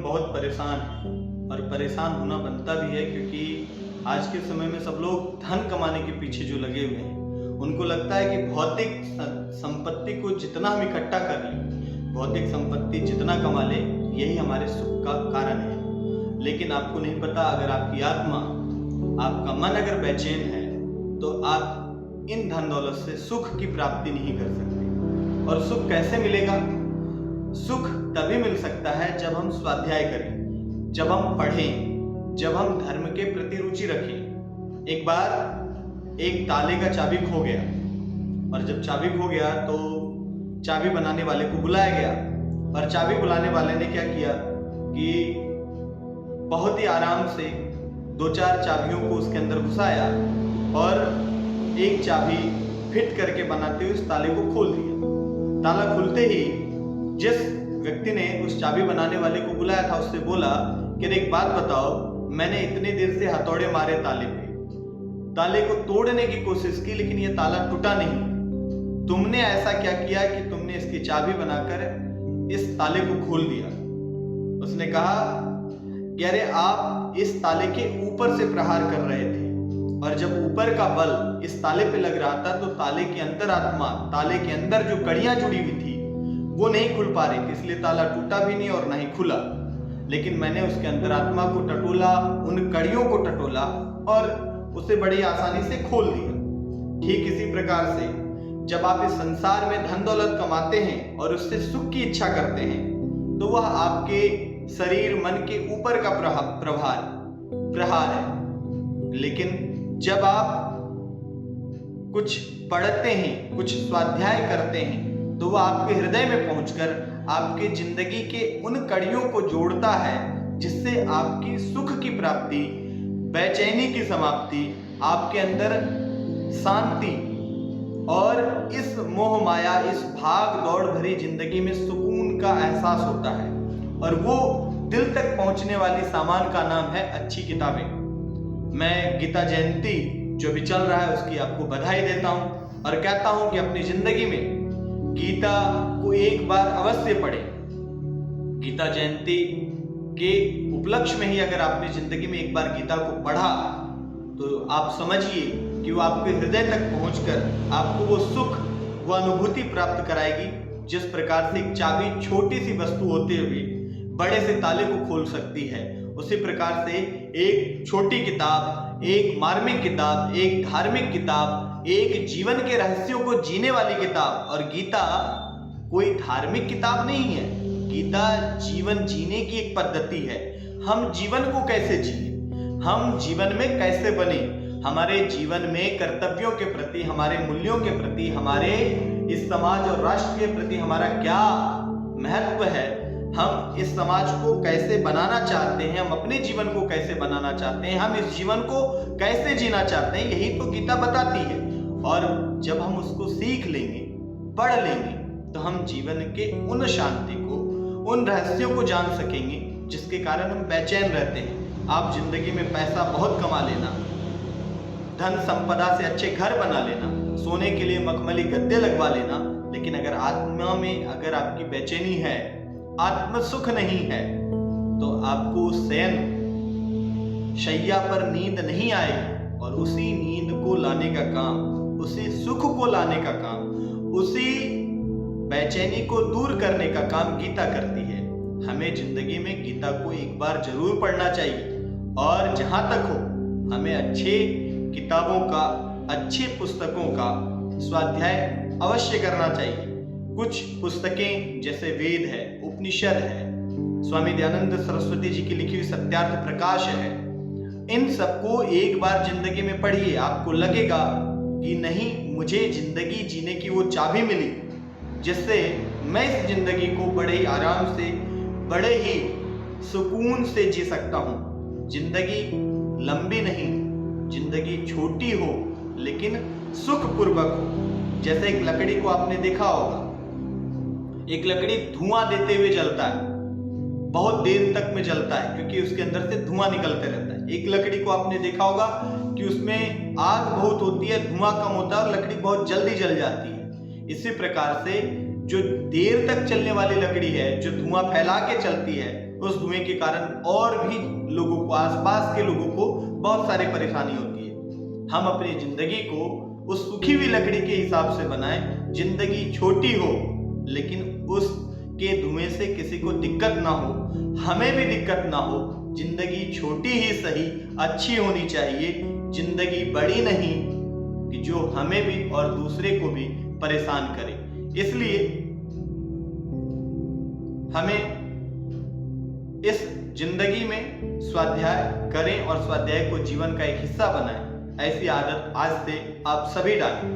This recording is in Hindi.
हम बहुत परेशान हैं और परेशान होना बनता भी है, क्योंकि आज के समय में सब लोग धन कमाने के पीछे जो लगे हुए हैं, उनको लगता है कि भौतिक संपत्ति को जितना हम इकट्ठा कर लें, भौतिक संपत्ति जितना कमा लें, यही हमारे सुख का कारण है। लेकिन आपको नहीं पता, अगर आपकी आत्मा, आपका मन अगर बेचैन है तो आप इन धन दौलत से सुख की प्राप्ति नहीं कर सकते। और सुख कैसे मिलेगा? सुख तभी मिल सकता है जब हम स्वाध्याय करें, जब हम पढ़ें, जब हम धर्म के प्रति रुचि रखें। एक बार एक ताले का चाबी खो गया, और जब चाबी खो गया तो चाबी बनाने वाले को बुलाया गया, और चाबी बुलाने वाले ने क्या किया कि बहुत ही आराम से 2-4 चाबियों को उसके अंदर घुसाया और एक चाबी फिट करके बनाते हुए उस ताले को खोल दिया। ताला खुलते ही जिस व्यक्ति ने उस चाबी बनाने वाले को बुलाया था, उससे बोला कि एक बात बताओ, मैंने इतने देर से हथौड़े मारे ताले पे, ताले को तोड़ने की कोशिश की, लेकिन ये ताला टूटा नहीं। तुमने ऐसा क्या किया कि तुमने इसकी चाबी बनाकर इस ताले को खोल दिया? उसने कहा कि अरे आप इस ताले के ऊपर से प्रहार कर रहे थे, और जब ऊपर का बल इस ताले पे लग रहा था तो ताले की अंतरात्मा, ताले के अंदर जो कड़ियां जुड़ी हुई थी वो नहीं खुल पा रही थी, इसलिए ताला टूटा भी नहीं और ना ही खुला। लेकिन मैंने उसके अंतरात्मा को टटोला, उन कड़ियों को टटोला और उसे बड़ी आसानी से खोल दिया। ठीक इसी प्रकार से जब आप इस संसार में धन दौलत कमाते हैं और उससे सुख की इच्छा करते हैं, तो वह आपके शरीर मन के ऊपर का प्रहार है। लेकिन जब आप कुछ पढ़ते हैं, कुछ स्वाध्याय करते हैं, तो वह आपके हृदय में पहुंचकर आपके जिंदगी के उन कड़ियों को जोड़ता है, जिससे आपकी सुख की प्राप्ति, बेचैनी की समाप्ति, आपके अंदर शांति और इस मोह माया, इस भाग दौड़ भरी जिंदगी में सुकून का एहसास होता है। और वो दिल तक पहुंचने वाली सामान का नाम है अच्छी किताबें। मैं गीता जयंती जो भी चल रहा है उसकी आपको बधाई देता हूं और कहता हूं कि अपनी जिंदगी में गीता को एक बार अवश्य पढ़ें। गीता जयंती के उपलक्ष्य में ही अगर आपने जिंदगी में एक बार गीता को पढ़ा तो आप समझिए कि वो आपके हृदय तक पहुंचकर आपको वो सुख, वो अनुभूति प्राप्त कराएगी। जिस प्रकार से एक चाबी छोटी सी वस्तु होते हुए बड़े से ताले को खोल सकती है, उसी प्रकार से एक छोटी किताब, एक मार्मिक किताब, एक धार्मिक किताब, एक जीवन के रहस्यों को जीने वाली किताब। और गीता कोई धार्मिक किताब नहीं है, गीता जीवन जीने की एक पद्धति है। हम जीवन को कैसे जिए, हम जीवन में कैसे बने, हमारे जीवन में कर्तव्यों के प्रति, हमारे मूल्यों के प्रति, हमारे इस समाज और राष्ट्र के प्रति हमारा क्या महत्व है, हम इस समाज को कैसे बनाना चाहते हैं, हम अपने जीवन को कैसे बनाना चाहते हैं, हम इस जीवन को कैसे जीना चाहते हैं, यही तो गीता बताती है। और जब हम उसको सीख लेंगे, पढ़ लेंगे, तो हम जीवन के उन शांति को, उन रहस्यों को जान सकेंगे जिसके कारण हम बेचैन रहते हैं। आप जिंदगी में पैसा बहुत कमा लेना, धन संपदा से अच्छे घर बना लेना, सोने के लिए मखमली गद्दे लगवा लेना, लेकिन अगर आत्मा में अगर आपकी बेचैनी है, आत्म सुख नहीं है, तो आपको शयन शैया पर नींद नहीं आएगी। और उसी नींद को लाने का काम, उसी सुख को लाने का काम, उसी बेचैनी को दूर करने का काम गीता करती है। हमें जिंदगी में गीता को एक बार जरूर पढ़ना चाहिए, और जहां तक हो हमें अच्छे किताबों का, अच्छी पुस्तकों का स्वाध्याय अवश्य करना चाहिए। कुछ पुस्तकें जैसे वेद है, उपनिषद है, स्वामी दयानंद सरस्वती जी की लिखी हुई सत्यार्थ प्रकाश है, इन सबको एक बार जिंदगी में पढ़िए। आपको लगेगा कि नहीं, मुझे जिंदगी जीने की वो चाबी मिली जिससे मैं इस जिंदगी को बड़े ही आराम से, बड़े ही सुकून से जी सकता हूँ। जिंदगी लंबी नहीं, जिंदगी छोटी हो लेकिन सुखपूर्वक हो। जैसे एक लकड़ी को आपने देखा होगा, एक लकड़ी धुआं देते हुए जलता है, बहुत देर तक में जलता है क्योंकि उसके अंदर से धुआं निकलते रहता है। एक लकड़ी को आपने देखा होगा कि उसमें आग बहुत होती है, धुआं कम होता है और लकड़ी बहुत जल्दी जल जाती है। इसी प्रकार से जो देर तक चलने वाली लकड़ी है, जो धुआं फैला के चलती है, उस धुएं के कारण और भी लोगों को, आसपास के लोगों को बहुत सारी परेशानी होती है। हम अपनी जिंदगी को उस सूखी हुई लकड़ी के हिसाब से बनाएं। जिंदगी छोटी हो लेकिन उसके धुएं से किसी को दिक्कत ना हो, हमें भी दिक्कत ना हो। जिंदगी छोटी ही सही, अच्छी होनी चाहिए। जिंदगी बड़ी नहीं कि जो हमें भी और दूसरे को भी परेशान करे। इसलिए हमें इस जिंदगी में स्वाध्याय करें और स्वाध्याय को जीवन का एक हिस्सा बनाएं। ऐसी आदत आज से आप सभी डालें।